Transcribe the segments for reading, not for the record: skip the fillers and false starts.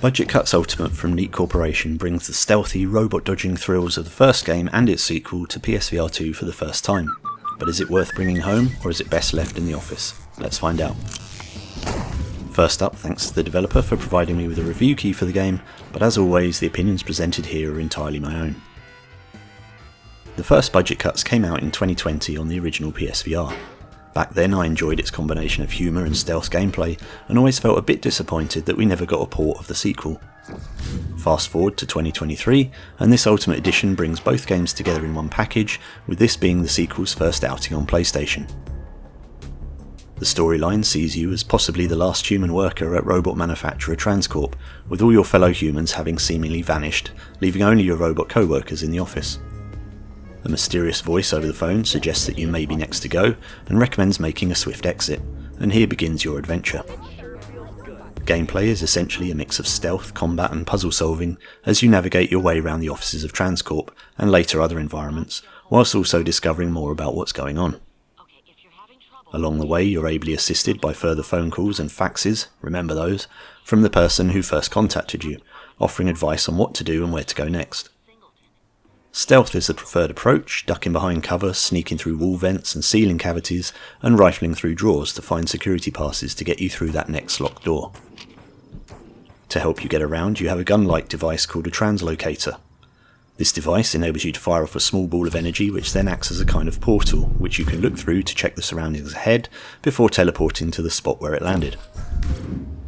Budget Cuts Ultimate from Neat Corporation brings the stealthy, robot-dodging thrills of the first game and its sequel to PSVR2 for the first time. But is it worth bringing home, or is it best left in the office? Let's find out. First up, thanks to the developer for providing me with a review key for the game, but as always, the opinions presented here are entirely my own. The first Budget Cuts came out in 2020 on the original PSVR. Back then I enjoyed its combination of humour and stealth gameplay, and always felt a bit disappointed that we never got a port of the sequel. Fast forward to 2023, and this Ultimate Edition brings both games together in one package, with this being the sequel's first outing on PlayStation. The storyline sees you as possibly the last human worker at robot manufacturer TransCorp, with all your fellow humans having seemingly vanished, leaving only your robot co-workers in the office. A mysterious voice over the phone suggests that you may be next to go, and recommends making a swift exit, and here begins your adventure. Gameplay is essentially a mix of stealth, combat and puzzle solving as you navigate your way around the offices of TransCorp and later other environments, whilst also discovering more about what's going on. Along the way you're ably assisted by further phone calls and faxes, remember those, from the person who first contacted you, offering advice on what to do and where to go next. Stealth is the preferred approach, ducking behind cover, sneaking through wall vents and ceiling cavities, and rifling through drawers to find security passes to get you through that next locked door. To help you get around, you have a gun-like device called a TransLocator. This device enables you to fire off a small ball of energy which then acts as a kind of portal, which you can look through to check the surroundings ahead before teleporting to the spot where it landed.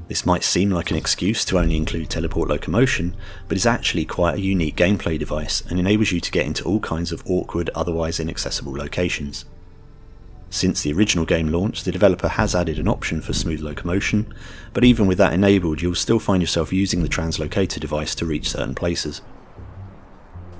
This might seem like an excuse to only include teleport locomotion, but is actually quite a unique gameplay device and enables you to get into all kinds of awkward, otherwise inaccessible locations. Since the original game launch, the developer has added an option for smooth locomotion, but even with that enabled, you'll still find yourself using the TransLocator device to reach certain places.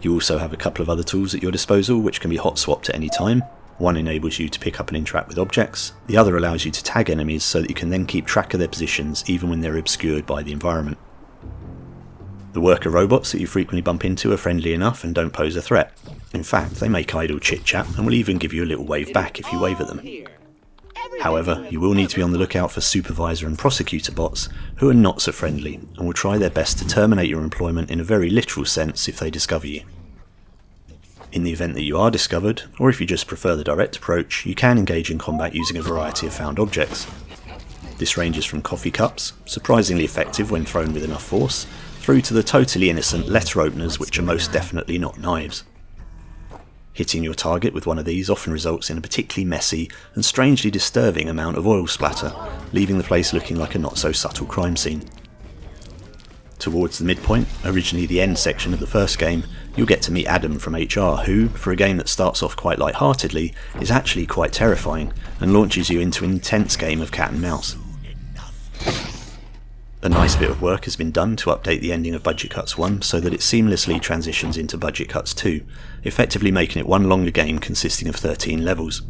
You also have a couple of other tools at your disposal which can be hot swapped at any time. One enables you to pick up and interact with objects, the other allows you to tag enemies so that you can then keep track of their positions even when they're obscured by the environment. The worker robots that you frequently bump into are friendly enough and don't pose a threat. In fact, they make idle chit-chat and will even give you a little wave back if you wave at them. However, you will need to be on the lookout for supervisor and prosecutor bots who are not so friendly and will try their best to terminate your employment in a very literal sense if they discover you. In the event that you are discovered, or if you just prefer the direct approach, you can engage in combat using a variety of found objects. This ranges from coffee cups, surprisingly effective when thrown with enough force, through to the totally innocent letter openers which are most definitely not knives. Hitting your target with one of these often results in a particularly messy and strangely disturbing amount of oil splatter, leaving the place looking like a not so subtle crime scene. Towards the midpoint, originally the end section of the first game, you'll get to meet Adam from HR who, for a game that starts off quite light-heartedly, is actually quite terrifying and launches you into an intense game of cat and mouse. A nice bit of work has been done to update the ending of Budget Cuts 1 so that it seamlessly transitions into Budget Cuts 2, effectively making it one longer game consisting of 13 levels.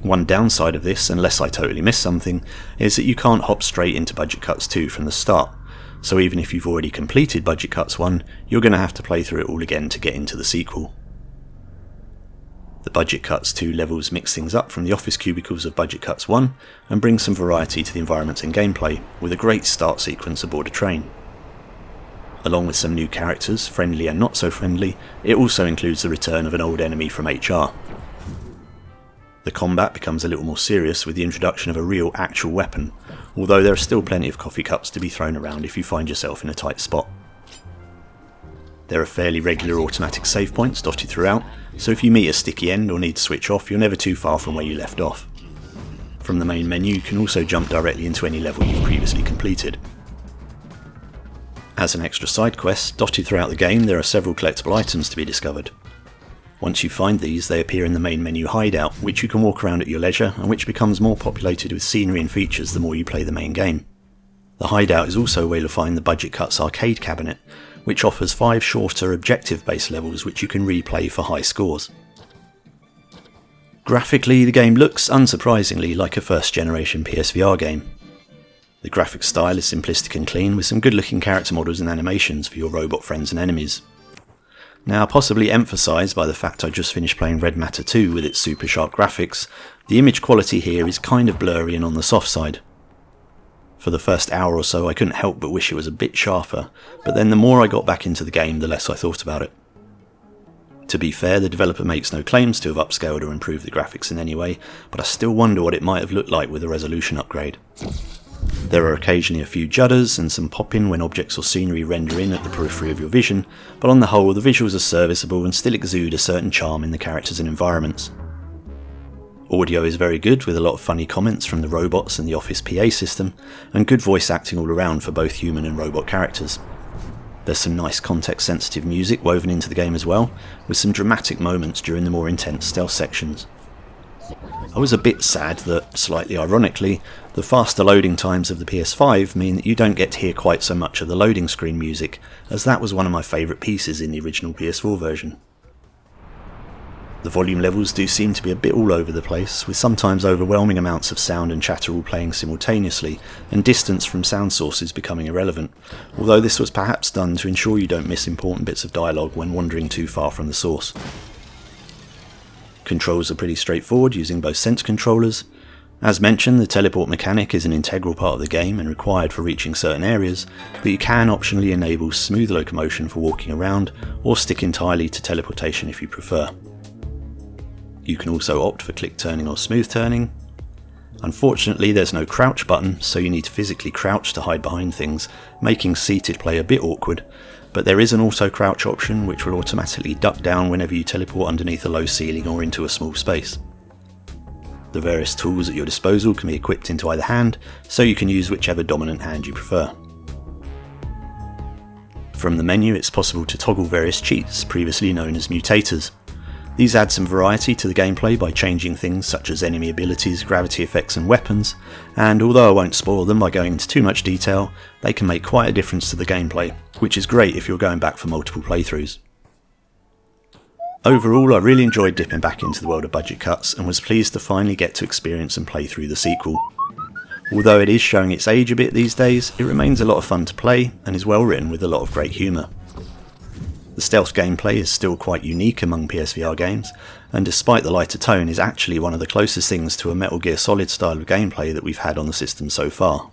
One downside of this, unless I totally missed something, is that you can't hop straight into Budget Cuts 2 from the start. So even if you've already completed Budget Cuts 1, you're going to have to play through it all again to get into the sequel. The Budget Cuts 2 levels mix things up from the office cubicles of Budget Cuts 1 and bring some variety to the environments and gameplay, with a great start sequence aboard a train. Along with some new characters, friendly and not so friendly, it also includes the return of an old enemy from HR. The combat becomes a little more serious with the introduction of a real actual weapon, although there are still plenty of coffee cups to be thrown around if you find yourself in a tight spot. There are fairly regular automatic save points dotted throughout, so if you meet a sticky end or need to switch off, you're never too far from where you left off. From the main menu you can also jump directly into any level you've previously completed. As an extra side quest, dotted throughout the game there are several collectible items to be discovered. Once you find these, they appear in the main menu hideout, which you can walk around at your leisure and which becomes more populated with scenery and features the more you play the main game. The hideout is also where you'll find the Budget Cuts arcade cabinet, which offers 5 shorter objective-based levels which you can replay for high scores. Graphically, the game looks, unsurprisingly, like a first-generation PSVR game. The graphic style is simplistic and clean, with some good-looking character models and animations for your robot friends and enemies. Now, possibly emphasised by the fact I just finished playing Red Matter 2 with its super sharp graphics, the image quality here is kind of blurry and on the soft side. For the first hour or so I couldn't help but wish it was a bit sharper, but then the more I got back into the game, the less I thought about it. To be fair, the developer makes no claims to have upscaled or improved the graphics in any way, but I still wonder what it might have looked like with a resolution upgrade. There are occasionally a few judders and some pop-in when objects or scenery render in at the periphery of your vision, but on the whole the visuals are serviceable and still exude a certain charm in the characters and environments. Audio is very good, with a lot of funny comments from the robots and the office PA system, and good voice acting all around for both human and robot characters. There's some nice context-sensitive music woven into the game as well, with some dramatic moments during the more intense stealth sections. I was a bit sad that, slightly ironically, the faster loading times of the PS5 mean that you don't get to hear quite so much of the loading screen music, as that was one of my favourite pieces in the original PS4 version. The volume levels do seem to be a bit all over the place, with sometimes overwhelming amounts of sound and chatter all playing simultaneously, and distance from sound sources becoming irrelevant, although this was perhaps done to ensure you don't miss important bits of dialogue when wandering too far from the source. Controls are pretty straightforward, using both sense controllers. As mentioned, the teleport mechanic is an integral part of the game and required for reaching certain areas, but you can optionally enable smooth locomotion for walking around, or stick entirely to teleportation if you prefer. You can also opt for click turning or smooth turning. Unfortunately, there's no crouch button, so you need to physically crouch to hide behind things, making seated play a bit awkward, but there is an auto crouch option which will automatically duck down whenever you teleport underneath a low ceiling or into a small space. The various tools at your disposal can be equipped into either hand, so you can use whichever dominant hand you prefer. From the menu, it's possible to toggle various cheats, previously known as mutators. These add some variety to the gameplay by changing things such as enemy abilities, gravity effects and weapons, and although I won't spoil them by going into too much detail, they can make quite a difference to the gameplay, which is great if you're going back for multiple playthroughs. Overall, I really enjoyed dipping back into the world of Budget Cuts and was pleased to finally get to experience and play through the sequel. Although it is showing its age a bit these days, it remains a lot of fun to play and is well written with a lot of great humour. The stealth gameplay is still quite unique among PSVR games, and despite the lighter tone is actually one of the closest things to a Metal Gear Solid style of gameplay that we've had on the system so far.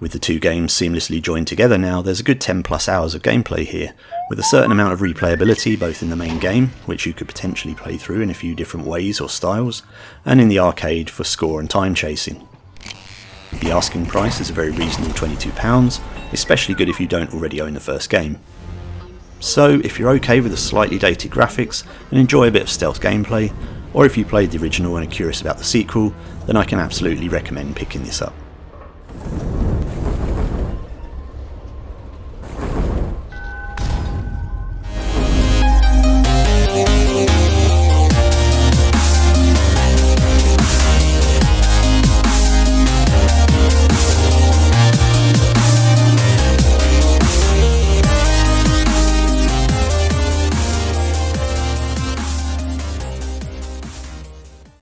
With the two games seamlessly joined together now, there's a good 10 plus hours of gameplay here, with a certain amount of replayability both in the main game, which you could potentially play through in a few different ways or styles, and in the arcade for score and time chasing. The asking price is a very reasonable £22, especially good if you don't already own the first game. So if you're okay with the slightly dated graphics and enjoy a bit of stealth gameplay, or if you played the original and are curious about the sequel, then I can absolutely recommend picking this up.